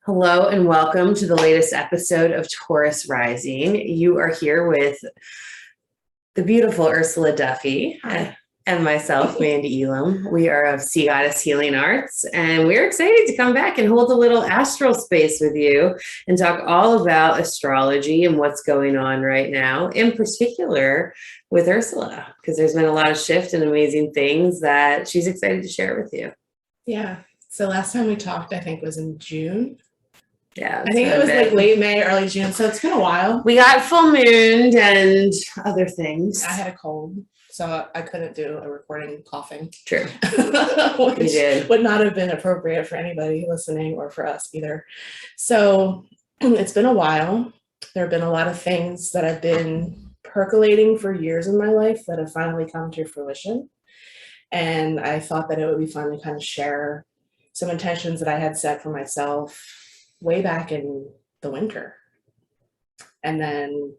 Hello and welcome to the latest episode of Taurus Rising. You are here with the beautiful Ursula Duffy. Hi. And myself, Mandee Elam. We are of Sea Goddess Healing Arts, and we're excited to come back and hold a little astral space with you and talk all about astrology and what's going on right now, in particular with Ursula, because there's been a lot of shift and amazing things that she's excited to share with you. Yeah. So last time we talked, I think, was in June. Yeah, I think it was like late May, early June. So it's been a while. We got full mooned and other things. I had a cold, so I couldn't do a recording coughing. True. Which would not have been appropriate for anybody listening or for us either. So it's been a while. There have been a lot of things that have been percolating for years in my life that have finally come to fruition. And I thought that it would be fun to kind of share some intentions that I had set for myself way back in the winter. And then,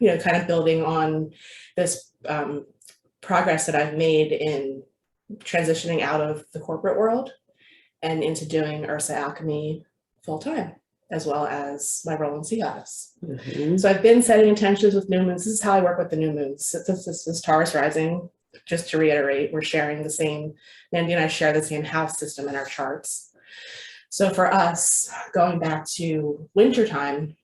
kind of building on this progress that I've made in transitioning out of the corporate world and into doing Ursa Alchemy full time, as well as my role in Sea Goddess. Mm-hmm. So I've been setting intentions with new moons. This is how I work with the new moons. Since this is Taurus Rising, just to reiterate, we're sharing the same, Mandee and I share the same house system in our charts. So for us, going back to wintertime,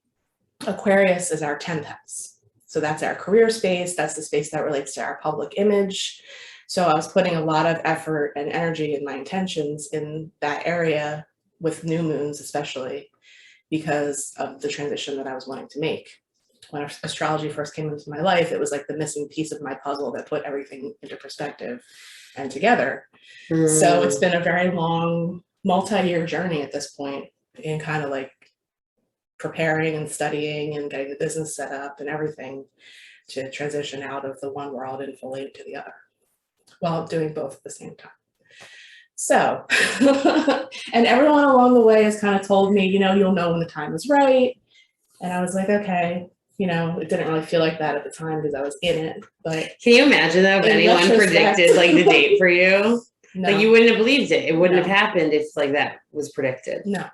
Aquarius is our 10th house. So that's our career space. That's the space that relates to our public image. So I was putting a lot of effort and energy in my intentions in that area with new moons, especially because of the transition that I was wanting to make. When astrology first came into my life, it was like the missing piece of my puzzle that put everything into perspective and together. So it's been a very long, multi-year journey at this point in kind of like preparing and studying and getting the business set up and everything to transition out of the one world and fully into the other while doing both at the same time. So, and everyone along the way has kind of told me, you'll know when the time is right. And I was like, okay, it didn't really feel like that at the time because I was in it. But can you imagine though if anyone predicted like the date for you? No. Like you wouldn't have believed it. It wouldn't have happened if like that was predicted. No.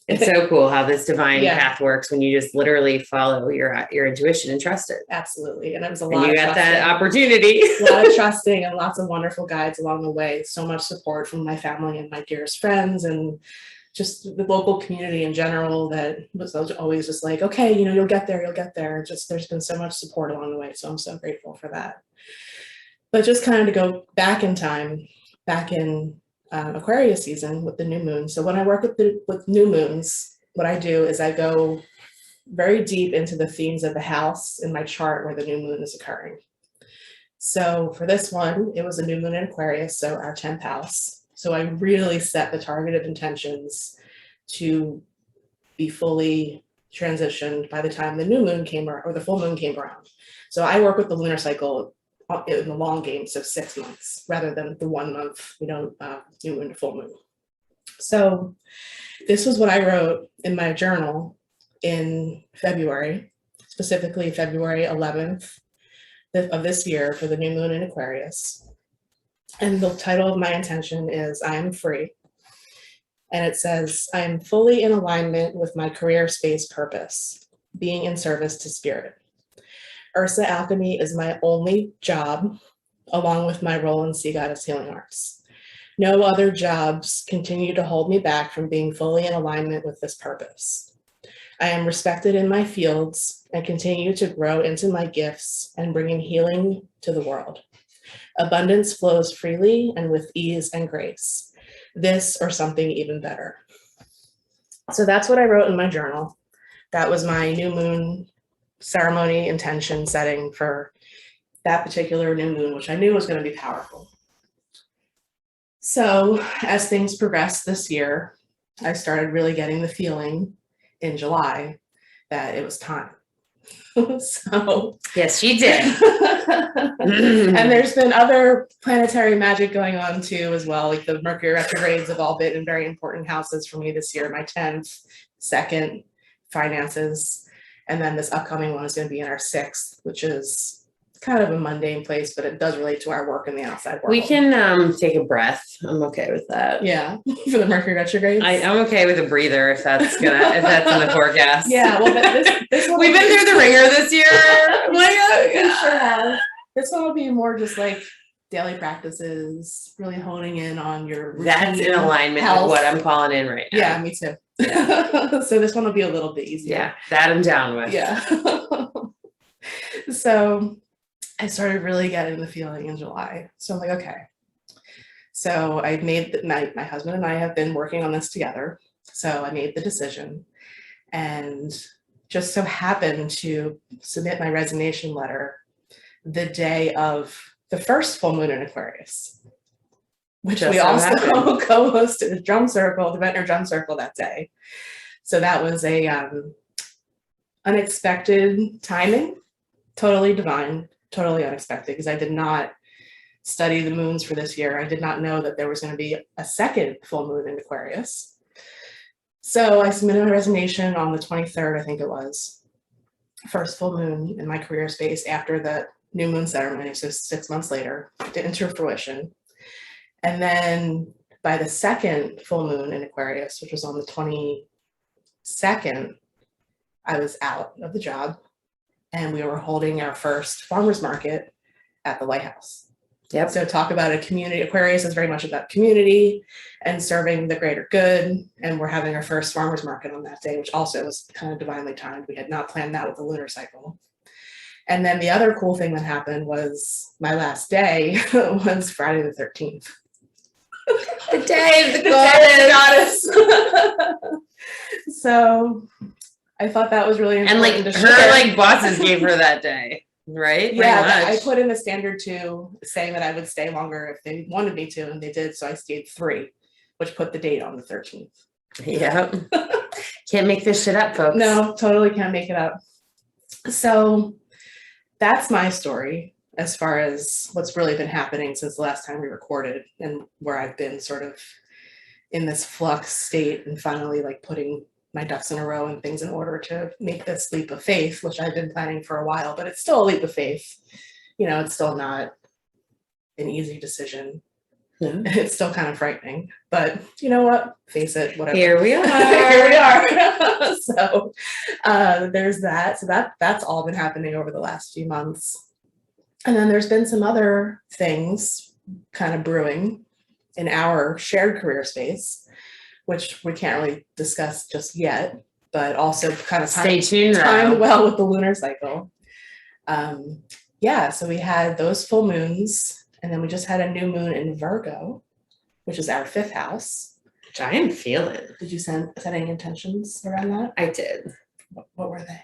It's so cool how this divine path works when you just literally follow your intuition and trust it. Absolutely. And it was a lot of you got that opportunity. A lot of trusting and lots of wonderful guides along the way. So much support from my family and my dearest friends and just the local community in general that was always just like, okay, you'll get there, you'll get there. Just there's been so much support along the way. So I'm so grateful for that. But just kind of to go back in time, back in Aquarius season with the new moon. So when I work with new moons, what I do is I go very deep into the themes of the house in my chart where the new moon is occurring. So for this one, it was a new moon in Aquarius, so our 10th house. So I really set the targeted intentions to be fully transitioned by the time the new moon came or the full moon came around. So I work with the lunar cycle in the long game, so 6 months rather than the 1 month, new moon to full moon. So this was what I wrote in my journal in February, specifically February 11th of this year for the new moon in Aquarius. And the title of my intention is I am free. And it says, I am fully in alignment with my career space purpose, being in service to spirit. Ursa Alchemy is my only job, along with my role in Sea Goddess Healing Arts. No other jobs continue to hold me back from being fully in alignment with this purpose. I am respected in my fields and continue to grow into my gifts and bringing healing to the world. Abundance flows freely and with ease and grace. This or something even better. So that's what I wrote in my journal. That was my new moon ceremony intention setting for that particular new moon, which I knew was going to be powerful. So as things progressed this year, I started really getting the feeling in July that it was time. So yes, she did. And there's been other planetary magic going on too as well, like the Mercury retrogrades have all been in very important houses for me this year. My 10th, 2nd, finances. And then this upcoming one is going to be in our 6th, which is kind of a mundane place, but it does relate to our work in the outside world. We can take a breath. I'm okay with that. Yeah, for the Mercury retrograde. I'm okay with a breather if that's in the forecast. Yeah, well, this one we've been through the ringer this year. I'm like, oh, we sure have. This one will be more just like daily practices, really honing in on your routine, that's in alignment health. with what I'm calling in right now. Yeah, me too. Yeah. So this one will be a little bit easier. Yeah, that I'm down with. Yeah. So I started really getting the feeling in July. So I'm like, okay. So I made my husband and I have been working on this together. So I made the decision and just so happened to submit my resignation letter the day of the first full moon in Aquarius, which we also co-hosted a drum circle, the Ventnor Drum Circle that day. So that was a unexpected timing, totally divine, totally unexpected, because I did not study the moons for this year. I did not know that there was going to be a second full moon in Aquarius. So I submitted my resignation on the 23rd, I think it was, first full moon in my career space after the new moon ceremony, so 6 months later, to enter fruition. And then by the second full moon in Aquarius, which was on the 22nd, I was out of the job and we were holding our first farmers market at the lighthouse. Yep. So talk about a community. Aquarius is very much about community and serving the greater good. And we're having our first farmers market on that day, which also was kind of divinely timed. We had not planned that with the lunar cycle. And then the other cool thing that happened was my last day was Friday the 13th. The day of the goddess. So I thought that was really important. And like her bosses gave her that day, right? Yeah, I put in the standard 2 saying that I would stay longer if they wanted me to, and they did. So I stayed 3, which put the date on the 13th. Yeah. Can't make this shit up, folks. No, totally can't make it up. So that's my story as far as what's really been happening since the last time we recorded, and where I've been sort of in this flux state and finally like putting my ducks in a row and things in order to make this leap of faith, which I've been planning for a while, but it's still a leap of faith. You know, it's still not an easy decision. No. It's still kind of frightening, but you know what? Face it, whatever. Here we are. Here we are. So there's that. So that's all been happening over the last few months. And then there's been some other things kind of brewing in our shared career space, which we can't really discuss just yet, but also kind of stay tuned. Timed well with the lunar cycle. Yeah, so we had those full moons. And then we just had a new moon in Virgo, which is our 5th house. Which I am feeling. Did you set any intentions around that? I did. What were they?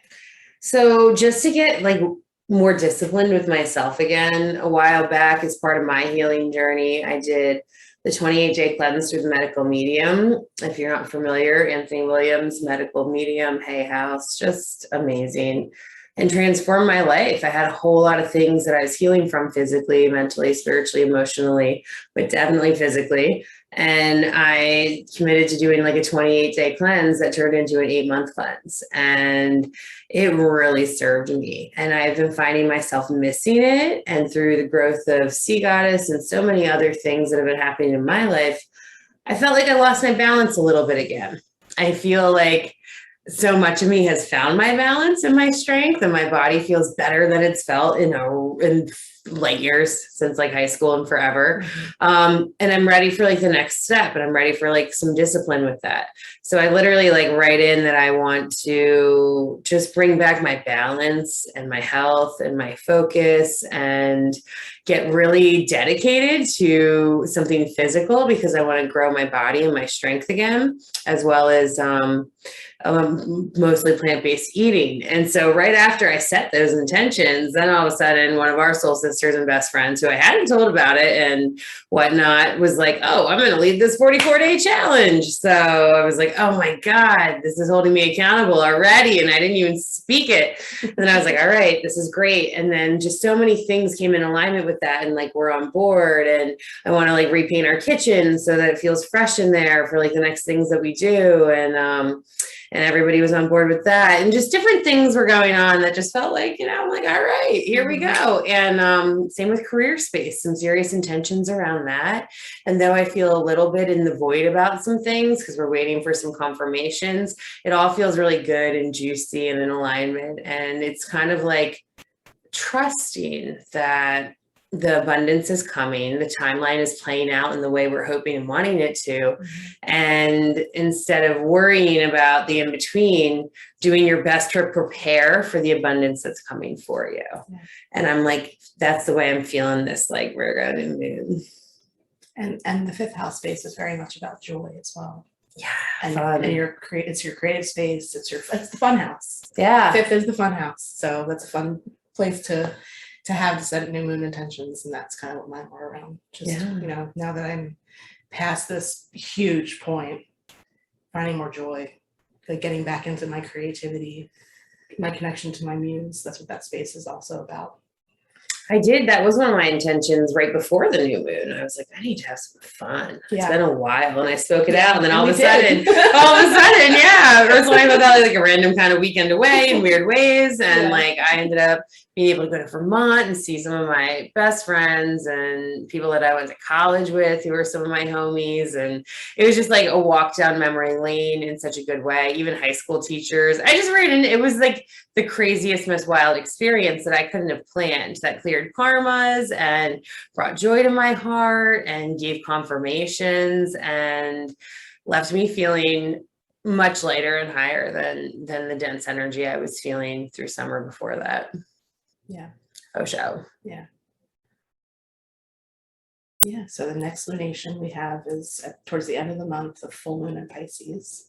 So just to get like more disciplined with myself again, a while back as part of my healing journey, I did the 28-day cleanse through the medical medium. If you're not familiar, Anthony Williams, medical medium, Hay House, just amazing. And transformed my life. I had a whole lot of things that I was healing from physically, mentally, spiritually, emotionally, but definitely physically. And I committed to doing like a 28-day cleanse that turned into an 8-month cleanse. And it really served me. And I've been finding myself missing it. And through the growth of Sea Goddess and so many other things that have been happening in my life, I felt like I lost my balance a little bit again. I feel like so much of me has found my balance and my strength, and my body feels better than it's felt in light years since like high school and forever. And I'm ready for like the next step, and I'm ready for like some discipline with that. So I literally like write in that I want to just bring back my balance and my health and my focus and get really dedicated to something physical, because I want to grow my body and my strength again, as well as mostly plant-based eating. And so right after I set those intentions, then all of a sudden one of our soul sisters and best friends, who I hadn't told about it and whatnot, was like, oh, I'm going to lead this 44-day challenge. So I was like, oh my God, this is holding me accountable already. And I didn't even speak it. And then I was like, all right, this is great. And then just so many things came in alignment with with that and like we're on board, and I want to like repaint our kitchen so that it feels fresh in there for like the next things that we do. And everybody was on board with that, and just different things were going on that just felt like, I'm like, all right, here we go. And same with career space, some serious intentions around that. And though I feel a little bit in the void about some things because we're waiting for some confirmations, it all feels really good and juicy and in alignment. And it's kind of like trusting that the abundance is coming, the timeline is playing out in the way we're hoping and wanting it to. And instead of worrying about the in-between, doing your best to prepare for the abundance that's coming for you. Yeah. And I'm like, that's the way I'm feeling this, like Virgo new moon. And the fifth house space is very much about joy as well. Yeah. And it's your creative space. It's the fun house. Yeah. Fifth is the fun house. So that's a fun place to have to set new moon intentions. And that's kind of what mine were around. Just, now that I'm past this huge point, finding more joy, like getting back into my creativity, my connection to my muse. That's what that space is also about. I did. That was one of my intentions right before the new moon. I was like, I need to have some fun. It's been a while. And I spoke it out. And then all of a sudden, yeah, Ursula and I had like a random kind of weekend away in weird ways. And like, I ended up being able to go to Vermont and see some of my best friends and people that I went to college with who were some of my homies. And it was just like a walk down memory lane in such a good way. Even high school teachers. I just read, and it was like the craziest, most wild experience that I couldn't have planned, that cleared karmas and brought joy to my heart and gave confirmations and left me feeling much lighter and higher than the dense energy I was feeling through summer before that. Yeah. Osho. Yeah. Yeah. So the next lunation we have is towards the end of the month of full moon in Pisces.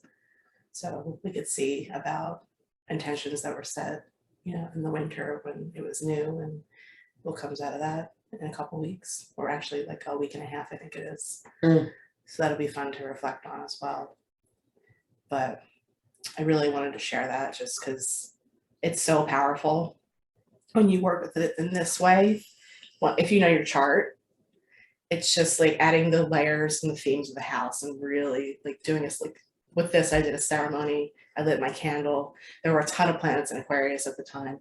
So we could see about intentions that were set, in the winter when it was new, and what comes out of that in a couple weeks, or actually like a week and a half, I think it is. So that'll be fun to reflect on as well. But I really wanted to share that just because it's so powerful when you work with it in this way. Well, if you know your chart, it's just like adding the layers and the themes of the house and really like doing this. Like with this, I did a ceremony. I lit my candle. There were a ton of planets in Aquarius at the time.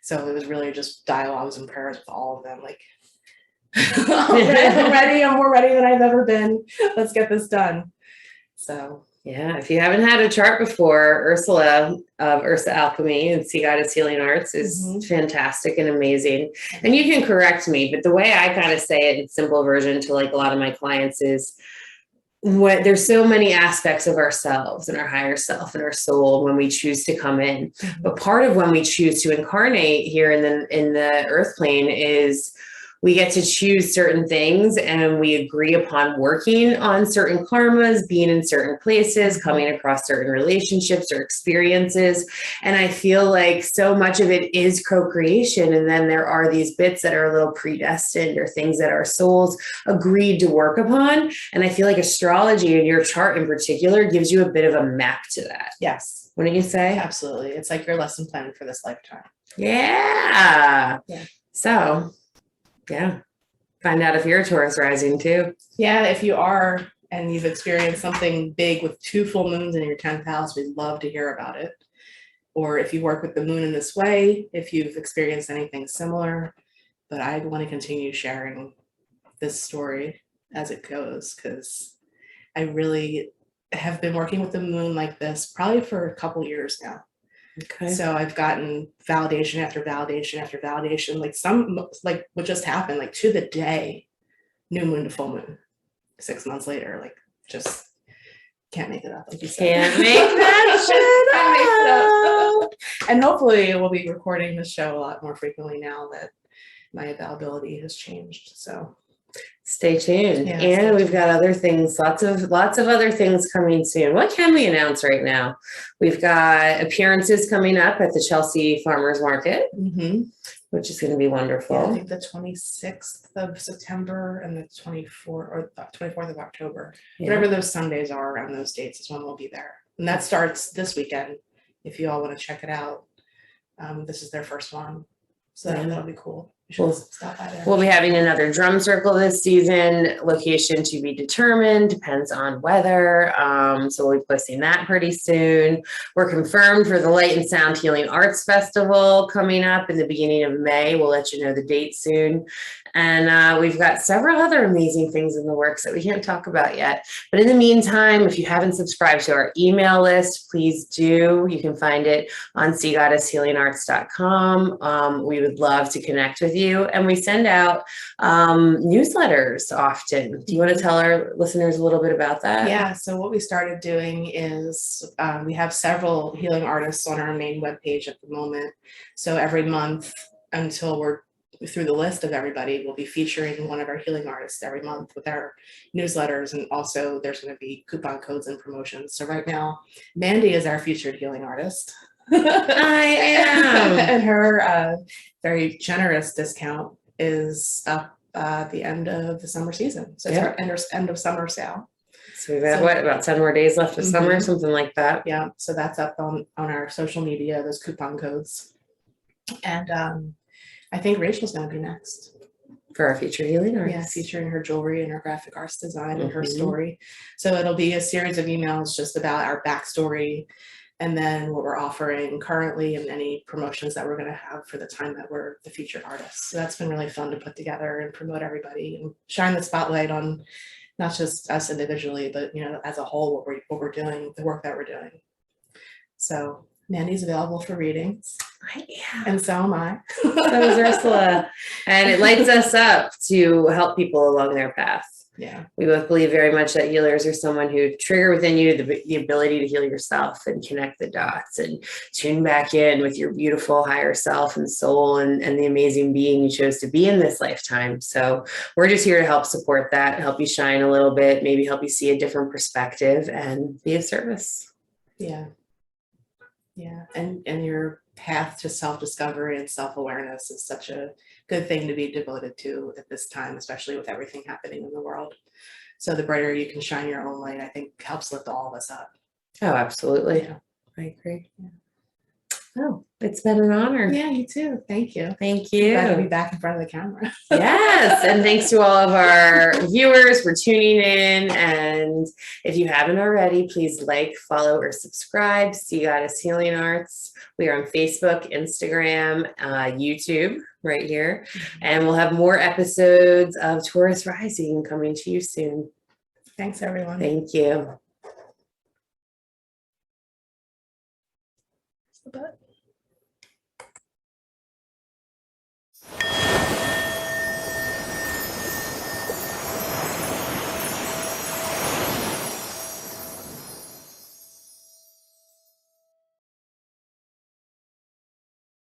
So it was really just dialogues and prayers with all of them. Like, I'm ready. I'm more ready than I've ever been. Let's get this done. So. Yeah, if you haven't had a chart before, Ursula of Ursa Alchemy and Sea Goddess Healing Arts is fantastic and amazing. And you can correct me, but the way I kind of say it in simple version to like a lot of my clients is, there's so many aspects of ourselves and our higher self and our soul when we choose to come in. But part of when we choose to incarnate here in the earth plane is we get to choose certain things, and we agree upon working on certain karmas, being in certain places, coming across certain relationships or experiences. And I feel like so much of it is co-creation. And then there are these bits that are a little predestined or things that our souls agreed to work upon. And I feel like astrology and your chart in particular gives you a bit of a map to that. Yes. Wouldn't you say? Absolutely. It's like your lesson plan for this lifetime. Yeah. So, yeah. Find out if you're a Taurus rising too. Yeah, if you are and you've experienced something big with 2 full moons in your 10th house, we'd love to hear about it. Or if you work with the moon in this way, if you've experienced anything similar. But I want to continue sharing this story as it goes, because I really have been working with the moon like this probably for a couple years now. Okay. So I've gotten validation after validation after validation, like what just happened, like to the day, new moon to full moon, 6 months later, like just can't make it up. Like you said. Can't make that shit up. And hopefully we'll be recording this show a lot more frequently now that my availability has changed. So stay tuned. Yeah, and we've got other things, lots of other things coming soon. What can we announce right now? We've got appearances coming up at the Chelsea Farmers Market, which is going to be wonderful. Yeah, I think the 26th of September and the 24th or 24th of October, whatever those Sundays are around those dates is when we'll be there. And that starts this weekend. If you all want to check it out, this is their first one. So that'll be cool. You should stop by there. We'll be having another drum circle this season. Location to be determined, depends on weather. So we'll be posting that pretty soon. We're confirmed for the Light and Sound Healing Arts Festival coming up in the beginning of May. We'll let you know the date soon. And we've got several other amazing things in the works that we can't talk about yet. But in the meantime, if you haven't subscribed to our email list, please do. You can find it on seagoddesshealingarts.com. We would love to connect with you. And we send out newsletters often. Do you want to tell our listeners a little bit about that? Yeah, so what we started doing is we have several healing artists on our main webpage at the moment. So every month until we're through the list of everybody, we'll be featuring one of our healing artists every month with our newsletters. And also there's going to be coupon codes and promotions. So right now, Mandee is our featured healing artist. I am. And her very generous discount is up at the end of the summer season. So it's our end of summer sale. So we've got about 10 more days left of summer, something like that. Yeah. So that's up on our social media, those coupon codes. And I think Rachel's going to be next. For our featured healing arts. Yeah, featuring her jewelry and her graphic arts design and her story. So it'll be a series of emails just about our backstory and then what we're offering currently and any promotions that we're going to have for the time that we're the featured artists. So that's been really fun to put together and promote everybody and shine the spotlight on not just us individually, but as a whole, what we're doing, the work that we're doing. So Mandee's available for readings. Yeah. And so am I. So is Ursula. And it lights us up to help people along their path. Yeah. We both believe very much that healers are someone who trigger within you the ability to heal yourself and connect the dots and tune back in with your beautiful higher self and soul and the amazing being you chose to be in this lifetime. So we're just here to help support that, help you shine a little bit, maybe help you see a different perspective and be of service. Yeah. Yeah. And your path to self-discovery and self-awareness is such a good thing to be devoted to at this time, especially with everything happening in the world. So the brighter you can shine your own light, I think helps lift all of us up. Oh, absolutely. Yeah. I agree. Yeah. Oh, it's been an honor. Yeah, you too. Thank you. Thank you. Glad to be back in front of the camera. Yes, and thanks to all of our viewers for tuning in. And if you haven't already, please like, follow, or subscribe. Sea Goddess Healing Arts. We are on Facebook, Instagram, YouTube, right here. And we'll have more episodes of Taurus Rising coming to you soon. Thanks, everyone. Thank you. But